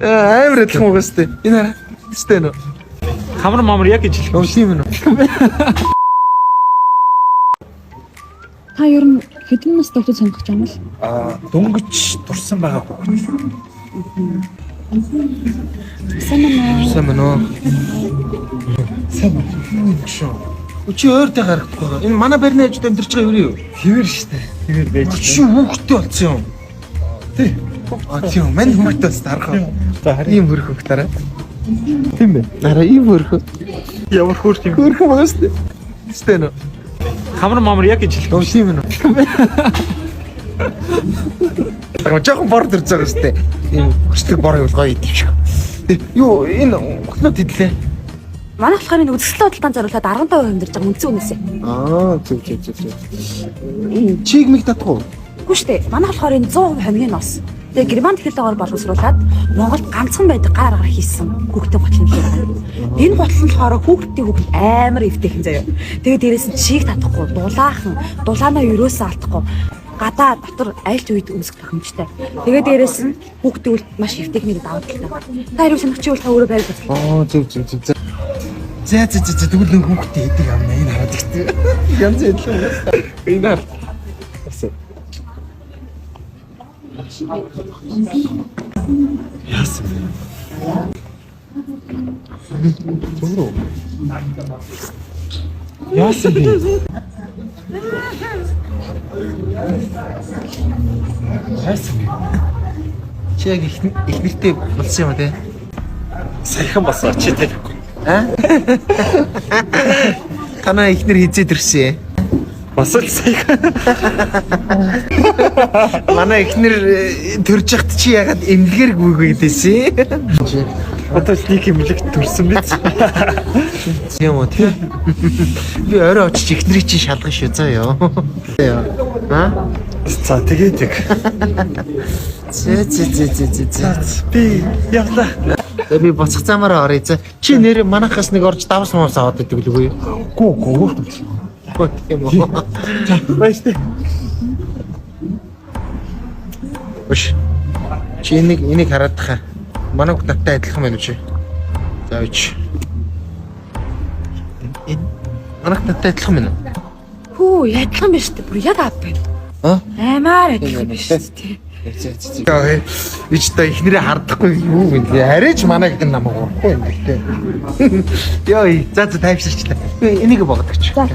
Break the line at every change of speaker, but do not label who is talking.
Амар адилхан байгаа сте. Энэ хараа. Сте нөө.
Хамар мамар яг гэж хэлэх.
Тийм үү.
Та ер нь хэдэн настай хүүхэд сонгох юм бол?
Дөнгөж дурсан байгаа хүүхэд.
Сайн мөн үү? Шүү. Чи өөртөө гарахгүй байгаа. Энэ манай барьны ажид амьдарч байгаа юу?
Хэвэр штэ. Хэвэр байж.
Чи хүүхдтэй болсон юм. Тий. Тийм. Манд хүмүүст бас дарах.
За харин
Ийм хөрхөх тараа.
тийм бэ.
Араа ийм хөрхөх.
Ямар хөөрх юм.
Хөрхөх байгаа сте. Сте нөө.
Хамар мамар яг гэж хэлэх.
Тийм үү. Аа жоохон бор дэрж байгаа сте. Ийм хүчлэг бор юм гоё идэв шиг. Юу энэ хөлнөд хэдлээ.
Манайх болохоор энэ үзэсгэлэн худалдаанд зориулаад 15% хэмдэрж байгаа үндсэн үнээсээ.
Зүг. Чиг миг татах уу?
Үгүй шүү дээ. Манайх болохоор энэ 100% хамгийн нос. Тэгээ герман технологиор боловсруулад Монголд ганцхан байдаг гар аргаар хийсэн хүүхдийн готлон дээр байгаа. Энэ готлон болохоор хүүхдийн хүүхэд амар эвтэйхэн заяа. Тэгээ дээрээс нь чиг татахгүй, дулаанаа юусаа алдахгүй. Гадаа дотор айлч үед өмсөх тохиомжтой. Тэгээ дээрээс нь хүүхдийн үлд маш эвтэйхнийг даваад л та. Та хэрвээ сонирхч та өөрөө байр бодлоо.
Зүг. За тэгвэл нэг хүүхдээ идэг амна энэ хараад ихтэй. Янз хэлээ. Энэ хар. Яасан бэ? Зүрөө. Яасан бэ? Яасан бэ? Чи яг их нэртэй болсон юм а те?
Саяхан басаа чи тэр.
Танаа ихнэр хизээд ирсэн.
Бас л саяхан.
Манай ихнэр төрж яхад чи ягаад эмнэлгээр гүйгээдээсэн?
Одоо л нэг эмнэлэг төрсөн биз.
Тийм үү тий. Би орой очиж ихнэрийг чи шалгах шүү заа ёо.
За тэгээд яг.
Зэ.
Би явлаа.
Би боцох замаараа оръё за. Чи нэр манахаас нэг орж давс муус аваад идэг л үгүй.
Гүү.
Тийм үү.
Баяжтай.
Өш. Чи энийг хараад тахаа. Манай хүүхд надтай адилхан байна уу чи? За үуч. Энэ манайх надтай адилхан байна уу?
Хүү, адилхан биш үү? Бүр яг ав байна. Амар адилхан биш үү?
Яа, би ч та ихнэрээ хардахгүй юу юм бэ? Арайч манай гэн намайг урахгүй юм бэ? Яа, за тайвширчлаа. Энийг богдогч.
За.